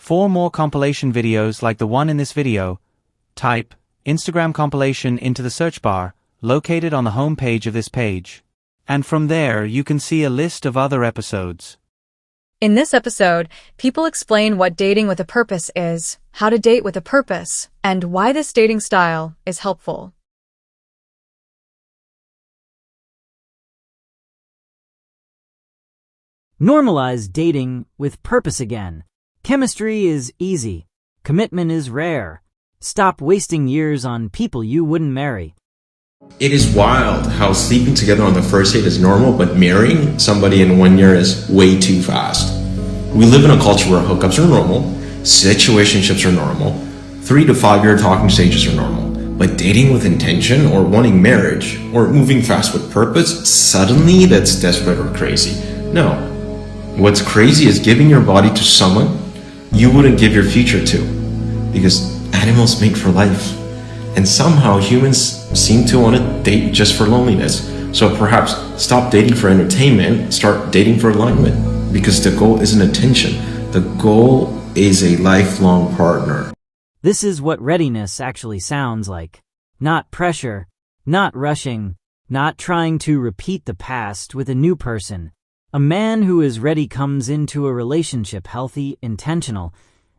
4 more compilation videos like the one in this video, type Instagram compilation into the search bar, located on the home page of this page. And from there you can see a list of other episodes. In this episode, people explain what dating with a purpose is, how to date with a purpose, and why this dating style is helpful. Normalize dating with purpose again. Chemistry is easy. Commitment is rare. Stop wasting years on people you wouldn't marry. It is wild how sleeping together on the first date is normal, but marrying somebody in 1 year is way too fast. We live in a culture where hookups are normal, situationships are normal, 3 to 5 year talking stages are normal, but dating with intention or wanting marriage or moving fast with purpose, suddenly that's desperate or crazy. No. What's crazy is giving your body to someone you wouldn't give your future to, because animals mate for life. And somehow humans seem to want to date just for loneliness. So perhaps stop dating for entertainment, start dating for alignment. Because the goal isn't attention. The goal is a lifelong partner. This is what readiness actually sounds like. Not pressure, not rushing, not trying to repeat the past with a new person. A man who is ready comes into a relationship healthy, intentional,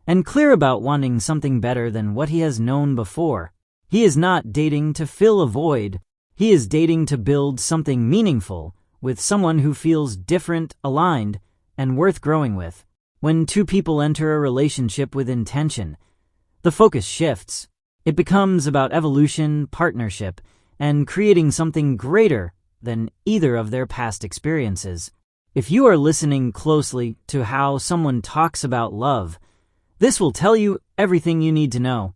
and clear about wanting something better than what he has known before. He is not dating to fill a void. He is dating to build something meaningful with someone who feels different, aligned, and worth growing with. When two people enter a relationship with intention, the focus shifts. It becomes about evolution, partnership, and creating something greater than either of their past experiences. If you are listening closely to how someone talks about love, this will tell you everything you need to know.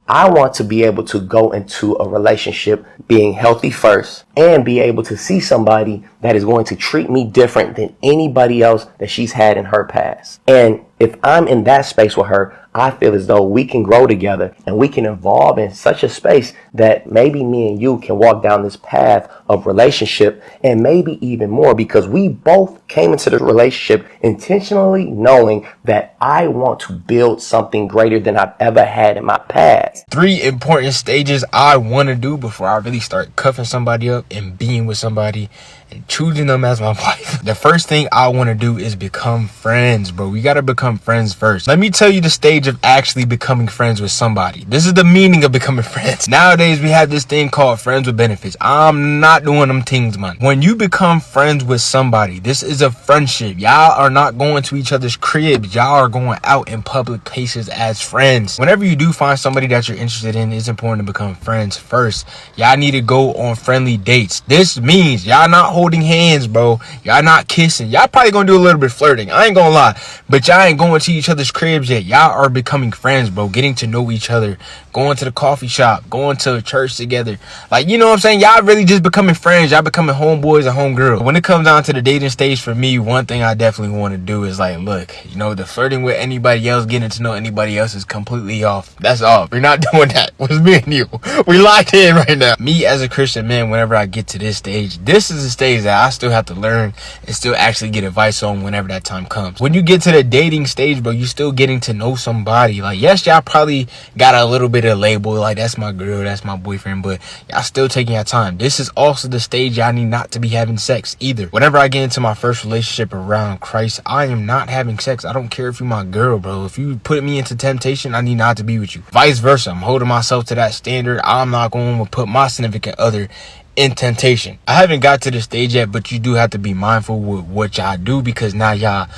I want to be able to go into a relationship being healthy first and be able to see somebody that is going to treat me different than anybody else that she's had in her past. And if I'm in that space with her, I feel as though we can grow together and we can evolve in such a space that maybe me and you can walk down this path of relationship and maybe even more, because we both came into the relationship intentionally knowing that I want to build something greater than I've ever had in my past. 3 important stages I want to do before I really start cuffing somebody up and being with somebody and choosing them as my wife. The first thing I want to do is become friends, bro. We got to become friends first. Let me tell you the stage of actually becoming friends with somebody. This is the meaning of becoming friends. Nowadays, we have this thing called friends with benefits. I'm not doing them things, man. When you become friends with somebody, this is a friendship. Y'all are not going to each other's cribs. Y'all are going out in public places as friends. Whenever you do find somebody that you're interested in, it's important to become friends first. Y'all need to go on friendly dates. This means y'all not holding hands, bro. Y'all not kissing. Y'all probably gonna do a little bit of flirting. I ain't gonna lie. But y'all ain't going to each other's cribs yet. Y'all are becoming friends, bro. Getting to know each other. Going to the coffee shop. Going to a church together. Like, you know what I'm saying? Y'all really just becoming friends. Y'all becoming homeboys and homegirls. When it comes down to the dating stage for me, one thing I definitely want to do is like, look, you know, the flirting with anybody else, getting to know anybody else is completely off. That's off. We're not doing that. What's me and you? We locked in right now. Me as a Christian man, whenever I get to this stage, this is a stage that I still have to learn and still actually get advice on whenever that time comes. When you get to the dating stage, bro, you still getting to know somebody. Like, yes, y'all probably got a little bit of label, like that's my girl, that's my boyfriend, but y'all still taking your time. This is also the stage y'all need not to be having sex either. Whenever I get into my first relationship around Christ, I am not having sex. I don't care if you're my girl, bro. If you put me into temptation, I need not to be with you. Vice versa. I'm holding myself to that standard. I'm not going to put my significant other in temptation. I haven't got to the stage yet, but you do have to be mindful with what y'all do, because now y'all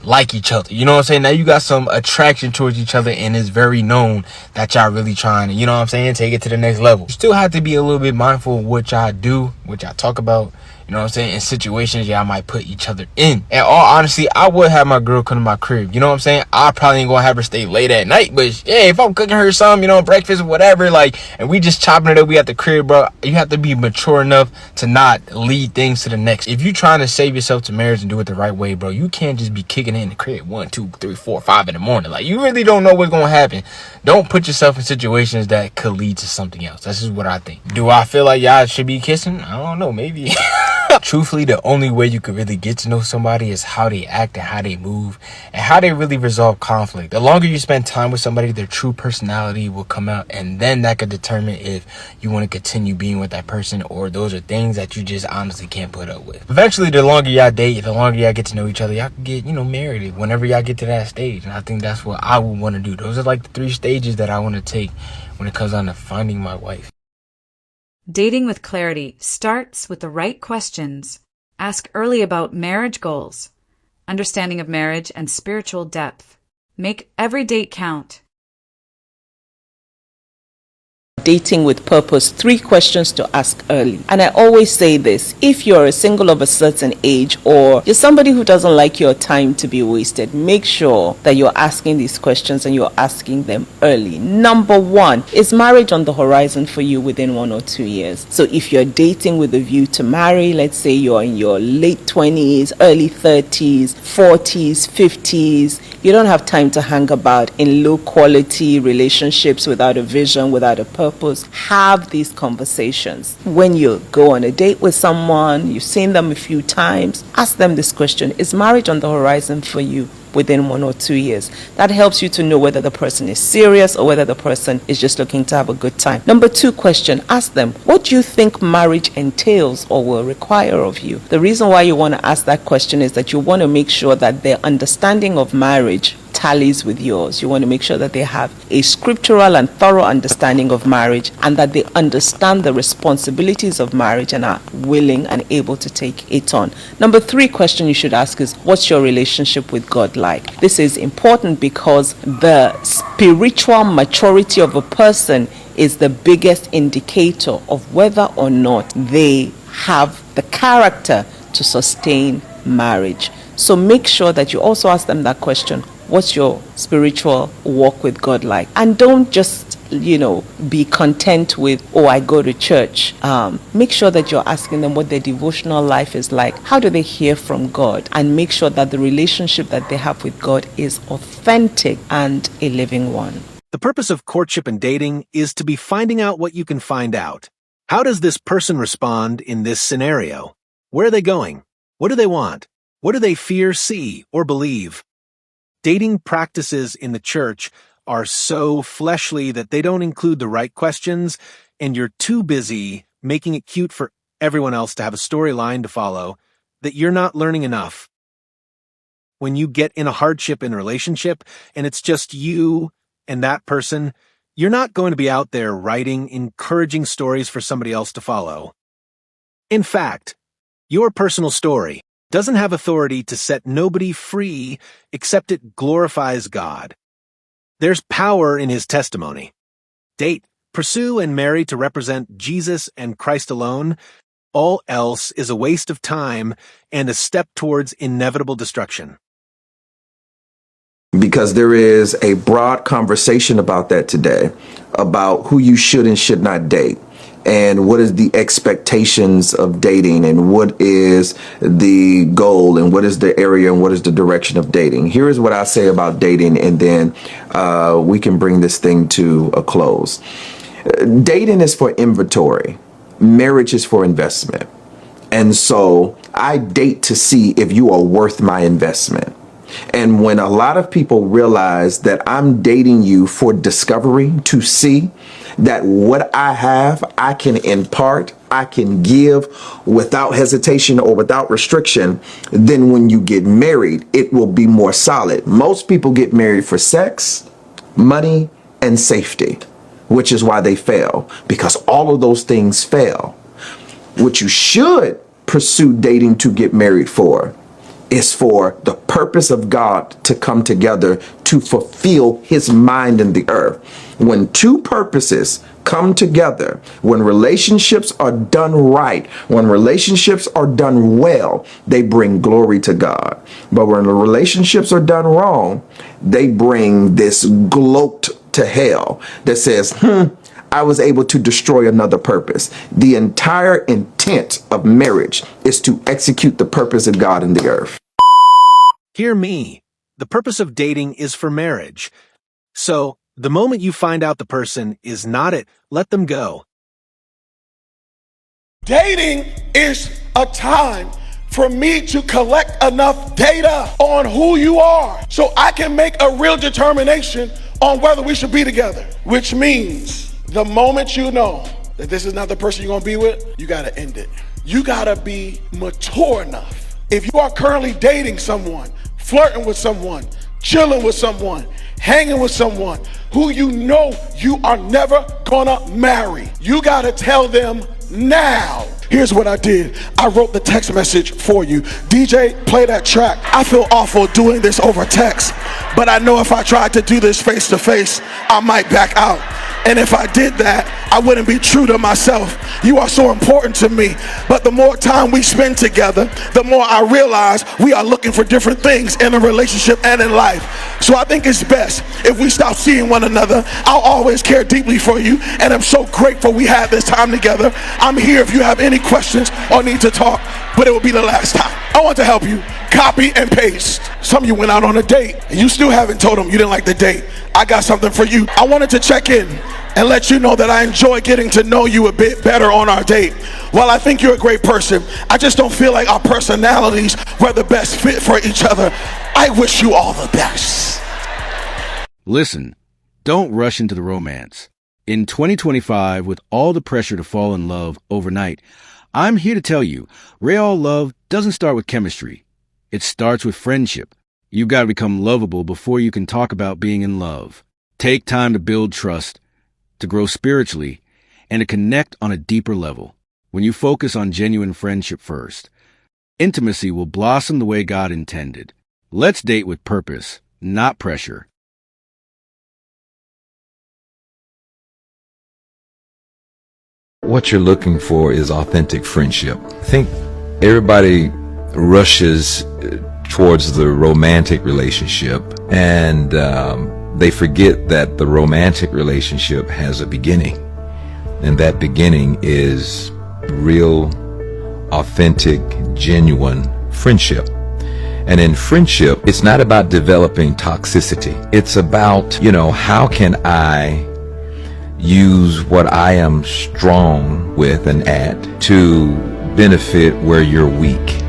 like each other. You know what I'm saying? Now you got some attraction towards each other, and it's very known that y'all really trying to, you know what I'm saying, take it to the next level. You still have to be a little bit mindful of what y'all do, what y'all talk about. You know what I'm saying? In situations y'all might put each other in. And all honesty, I would have my girl come to my crib. You know what I'm saying? I probably ain't gonna have her stay late at night. But yeah, if I'm cooking her some, you know, breakfast or whatever, like, and we just chopping it up, we at the crib, bro. You have to be mature enough to not lead things to the next. If you trying to save yourself to marriage and do it the right way, bro, you can't just be kicking it in the crib 1, 2, 3, 4, 5 in the morning. Like, you really don't know what's gonna happen. Don't put yourself in situations that could lead to something else. That's just what I think. Do I feel like y'all should be kissing? I don't know, maybe. Truthfully, the only way you could really get to know somebody is how they act and how they move and how they really resolve conflict. The longer you spend time with somebody, their true personality will come out, and then that could determine if you want to continue being with that person or those are things that you just honestly can't put up with. Eventually, the longer y'all date, the longer y'all get to know each other, y'all can get, married whenever y'all get to that stage. And I think that's what I would want to do. Those are like the 3 stages that I want to take when it comes down to finding my wife. Dating with clarity starts with the right questions. Ask early about marriage goals, understanding of marriage, and spiritual depth. Make every date count. Dating with purpose, 3 questions to ask early. And I always say this: if you're a single of a certain age or you're somebody who doesn't like your time to be wasted, make sure that you're asking these questions and you're asking them early. Number 1, is marriage on the horizon for you within 1 or 2 years? So if you're dating with a view to marry, let's say you're in your late 20s, early 30s, 40s, 50s, you don't have time to hang about in low quality relationships without a vision, without a purpose. Have these conversations. When you go on a date with someone, you've seen them a few times, ask them this question: is marriage on the horizon for you within 1 or 2 years? That helps you to know whether the person is serious or whether the person is just looking to have a good time. Number 2 question, ask them, what do you think marriage entails or will require of you? The reason why you want to ask that question is that you want to make sure that their understanding of marriage tallies with yours. You want to make sure that they have a scriptural and thorough understanding of marriage and that they understand the responsibilities of marriage and are willing and able to take it on. Number 3 question you should ask is, what's your relationship with God like? This is important because the spiritual maturity of a person is the biggest indicator of whether or not they have the character to sustain marriage. So make sure that you also ask them that question: what's your spiritual walk with God like? And don't just, be content with, oh, I go to church. Make sure that you're asking them what their devotional life is like. How do they hear from God? And make sure that the relationship that they have with God is authentic and a living one. The purpose of courtship and dating is to be finding out what you can find out. How does this person respond in this scenario? Where are they going? What do they want? What do they fear, see, or believe? Dating practices in the church are so fleshly that they don't include the right questions, and you're too busy making it cute for everyone else to have a storyline to follow that you're not learning enough. When you get in a hardship in a relationship and it's just you and that person, you're not going to be out there writing encouraging stories for somebody else to follow. In fact, your personal story doesn't have authority to set nobody free except it glorifies God. There's power in his testimony. Date, pursue, and marry to represent Jesus and Christ alone. All else is a waste of time and a step towards inevitable destruction. Because there is a broad conversation about that today, about who you should and should not date, and what is the expectations of dating, and what is the goal, and what is the area, and what is the direction of dating. Here is what I say about dating, and then we can bring this thing to a close. Dating is for inventory. Marriage is for investment. And so I date to see if you are worth my investment. And when a lot of people realize that I'm dating you for discovery, to see that what I have, I can impart, I can give without hesitation or without restriction, then when you get married, it will be more solid. Most people get married for sex, money, and safety, which is why they fail, because all of those things fail. What you should pursue dating to get married for is for the purpose of God to come together to fulfill his mind in the earth. When two purposes come together, when relationships are done right, when relationships are done well, they bring glory to God. But when the relationships are done wrong, they bring this gloat to hell that says, I was able to destroy another purpose. The entire intent of marriage is to execute the purpose of God in the earth. Hear me. The purpose of dating is for marriage. So, the moment you find out the person is not it, let them go. Dating is a time for me to collect enough data on who you are so I can make a real determination on whether we should be together. Which means the moment you know that this is not the person you're gonna be with, you gotta end it. You gotta be mature enough. If you are currently dating someone, flirting with someone, chilling with someone, hanging with someone who you know you are never gonna marry, you gotta tell them now. Here's what I did. I wrote the text message for you. DJ, play that track. I feel awful doing this over text, but I know if I tried to do this face to face, I might back out. And if I did that, I wouldn't be true to myself. You are so important to me. But the more time we spend together, the more I realize we are looking for different things in a relationship and in life. So I think it's best if we stop seeing one another. I'll always care deeply for you, and I'm so grateful we had this time together. I'm here if you have any questions or need to talk, but it will be the last time. I want to help you. Copy and paste. Some of you went out on a date and you still haven't told them you didn't like the date. I got something for you. I wanted to check in and let you know that I enjoy getting to know you a bit better on our date. While I think you're a great person, I just don't feel like our personalities were the best fit for each other. I wish you all the best. Listen, don't rush into the romance. In 2025, with all the pressure to fall in love overnight, I'm here to tell you, real love doesn't start with chemistry. It starts with friendship. You've got to become lovable before you can talk about being in love. Take time to build trust, to grow spiritually, and to connect on a deeper level. When you focus on genuine friendship first, intimacy will blossom the way God intended. Let's date with purpose, not pressure. What you're looking for is authentic friendship. I think everybody rushes towards the romantic relationship, and they forget that the romantic relationship has a beginning, and that beginning is real, authentic, genuine friendship. And in friendship, it's not about developing toxicity. It's about, how can I use what I am strong with and at to benefit where you're weak.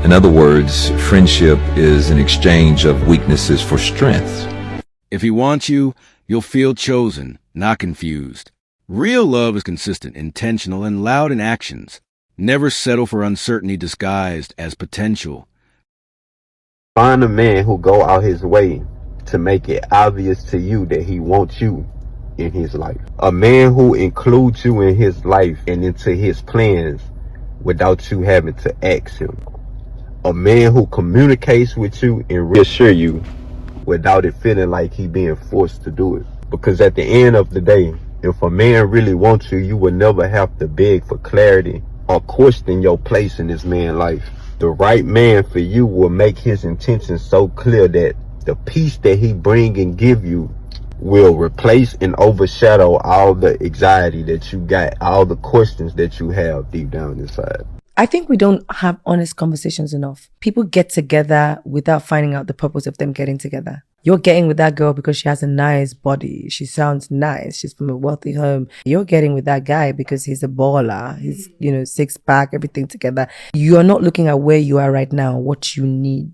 In other words, friendship is an exchange of weaknesses for strengths. If he wants you, you'll feel chosen, not confused. Real love is consistent, intentional, and loud in actions. Never settle for uncertainty disguised as potential. Find a man who go out his way to make it obvious to you that he wants you in his life. A man who includes you in his life and into his plans without you having to ask him. A man who communicates with you and reassure you without it feeling like he being forced to do it. Because at the end of the day, if a man really wants you, you will never have to beg for clarity or question your place in this man's life. The right man for you will make his intentions so clear that the peace that he bring and give you will replace and overshadow all the anxiety that you got, all the questions that you have deep down inside. I think we don't have honest conversations enough. People get together without finding out the purpose of them getting together. You're getting with that girl because she has a nice body. She sounds nice. She's from a wealthy home. You're getting with that guy because he's a baller. He's, six pack, everything together. You're not looking at where you are right now, what you need,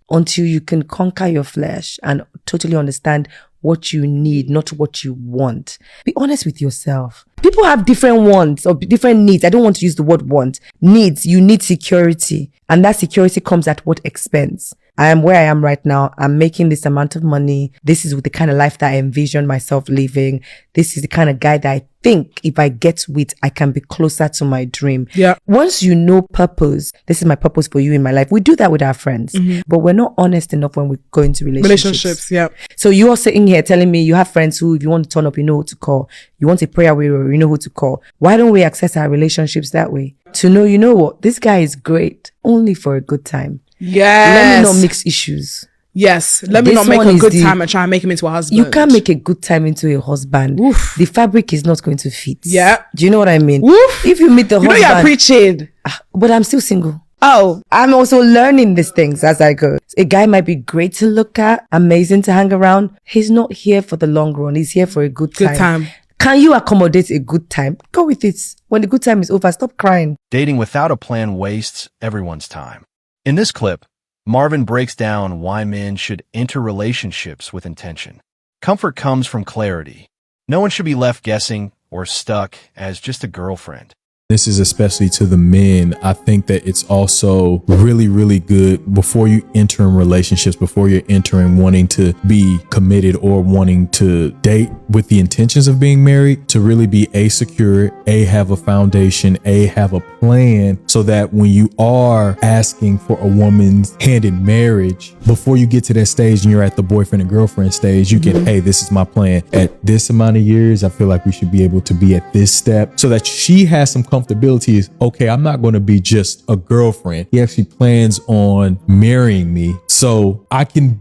until you can conquer your flesh and totally understand what you need, not what you want. Be honest with yourself. People have different wants or different needs. I don't want to use the word want. Needs. You need security. And that security comes at what expense? I am where I am right now. I'm making this amount of money. This is the kind of life that I envision myself living. This is the kind of guy that I think if I get with, I can be closer to my dream. Yeah. Once you know purpose, this is my purpose for you in my life. We do that with our friends, but we're not honest enough when we go into relationships. Yeah. So you're sitting here telling me you have friends who, if you want to turn up, you know who to call. You want a prayer warrior, you know who to call. Why don't we access our relationships that way? To know, you know what, this guy is great only for a good time. Yes. Let me not mix issues. Yes. Let me not make a good time and try and make him into a husband. You can't make a good time into a husband. Oof. The fabric is not going to fit. Yeah. Do you know what I mean? Oof. If you meet the husband. You're preaching. But I'm still single. Oh. I'm also learning these things as I go. A guy might be great to look at, amazing to hang around. He's not here for the long run. He's here for a good time. Can you accommodate a good time? Go with it. When the good time is over, stop crying. Dating without a plan wastes everyone's time. In this clip, Marvin breaks down why men should enter relationships with intention. Comfort comes from clarity. No one should be left guessing or stuck as just a girlfriend. This is especially to the men. I think that it's also really, really good before you enter in relationships, before you're entering wanting to be committed or wanting to date with the intentions of being married, to really be secure, have a foundation, have a plan, so that when you are asking for a woman's hand in marriage, before you get to that stage and you're at the boyfriend and girlfriend stage, you can, hey, this is my plan. At this amount of years, I feel like we should be able to be at this step, so that she has some comfortability is, okay, I'm not going to be just a girlfriend. He actually plans on marrying me. So I can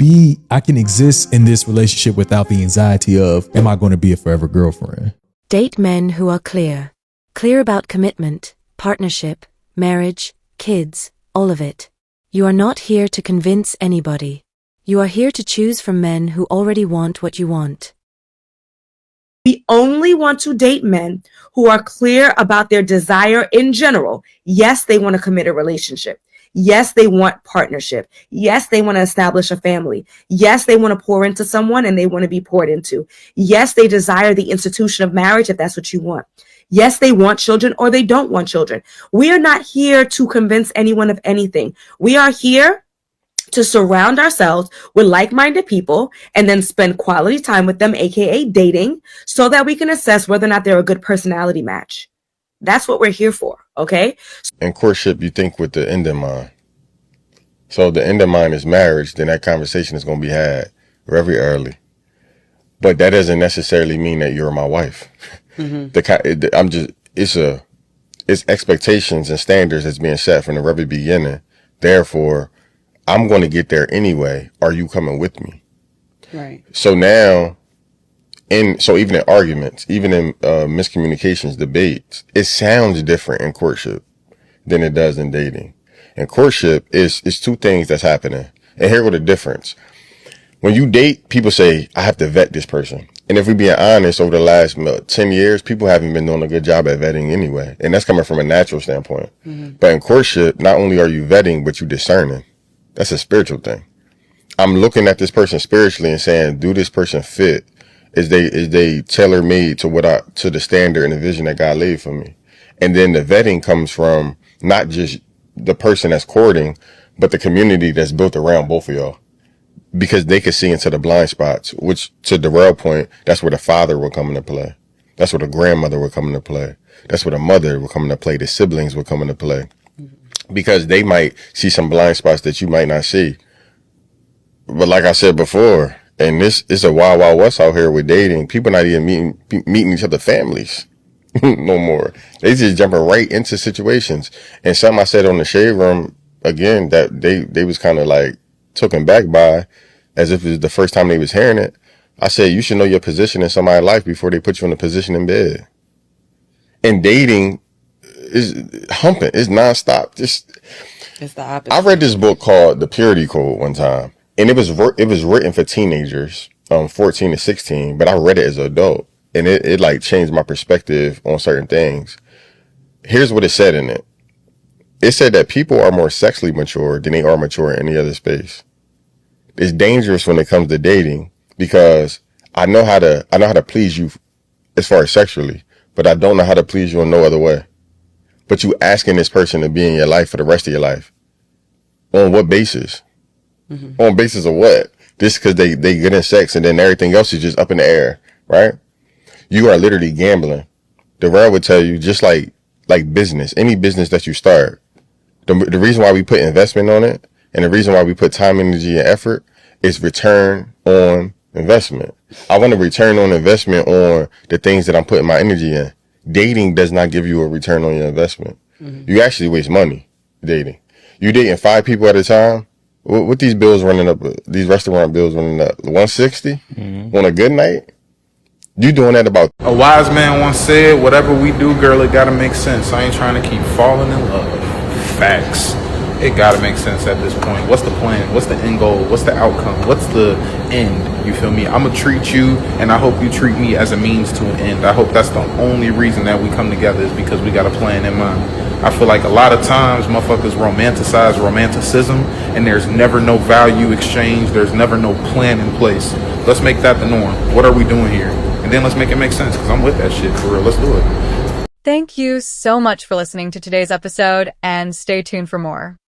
exist in this relationship without the anxiety of, am I going to be a forever girlfriend? Date men who are clear about commitment, partnership, marriage, kids, all of it. You are not here to convince anybody. You are here to choose from men who already want what you want. We only want to date men who are clear about their desire in general. Yes, they want to commit a relationship. Yes, they want partnership. Yes, they want to establish a family. Yes, they want to pour into someone and they want to be poured into. Yes, they desire the institution of marriage if that's what you want. Yes, they want children or they don't want children. We are not here to convince anyone of anything. We are here to surround ourselves with like-minded people and then spend quality time with them, aka dating, so that we can assess whether or not they're a good personality match. That's what we're here for, okay? In courtship, you think with the end in mind. So the end in mind is marriage, then that conversation is going to be had very early. But that doesn't necessarily mean that you're my wife. It's expectations and standards that's being set from the very beginning. Therefore, I'm going to get there anyway. Are you coming with me? Right. So now, even in arguments, even in miscommunications, debates, it sounds different in courtship than it does in dating. In courtship, it's two things that's happening. And here go the difference. When you date, people say, I have to vet this person. And if we're being honest, over the last 10 years, people haven't been doing a good job at vetting anyway. And that's coming from a natural standpoint. But in courtship, not only are you vetting, but you're discerning. That's a spiritual thing. I'm looking at this person spiritually and saying, do this person fit? Is they tailor made to to the standard and the vision that God laid for me? And then the vetting comes from not just the person that's courting, but the community that's built around both of y'all, because they could see into the blind spots. Which, to Darrell's point, that's where the father will come into play. That's where the grandmother will come into play. That's where the mother will come into play. The siblings will come into play. Because they might see some blind spots that you might not see. But like I said before, and this is a wild, wild west out here with dating. People not even meeting each other's families no more. They just jumping right into situations. And something I said on the Shade Room, again, that they was kind of like taken back by, as if it was the first time they was hearing it. I said, you should know your position in somebody's life before they put you in a position in bed. And dating is humping. It's nonstop. It's the opposite. I read this book called The Purity Code one time, and it was written for teenagers, 14 to 16. But I read it as an adult, and it like changed my perspective on certain things. Here's what it said in it. It said that people are more sexually mature than they are mature in any other space. It's dangerous when it comes to dating, because I know how to please you as far as sexually, but I don't know how to please you in no other way. But you asking this person to be in your life for the rest of your life. On what basis? On basis of what? Just because they get in sex and then everything else is just up in the air, right? You are literally gambling. Darrell would tell you, just like business, any business that you start, the reason why we put investment on it, and the reason why we put time, energy, and effort, is return on investment. I want a return on investment on the things that I'm putting my energy in. Dating does not give you a return on your investment. You actually waste money dating. You dating 5 people at a time. What these bills running up? These restaurant bills running up 160 on a good night. You doing that about? A wise man once said, "Whatever we do, girl, it gotta make sense." I ain't trying to keep falling in love. Facts. It gotta make sense at this point. What's the plan? What's the end goal? What's the outcome? What's the end? You feel me? I'm gonna treat you, and I hope you treat me as a means to an end. I hope that's the only reason that we come together, is because we got a plan in mind. I feel like a lot of times motherfuckers romanticize romanticism, and there's never no value exchange. There's never no plan in place. Let's make that the norm. What are we doing here? And then let's make it make sense, because I'm with that shit for real. Let's do it. Thank you so much for listening to today's episode, and stay tuned for more.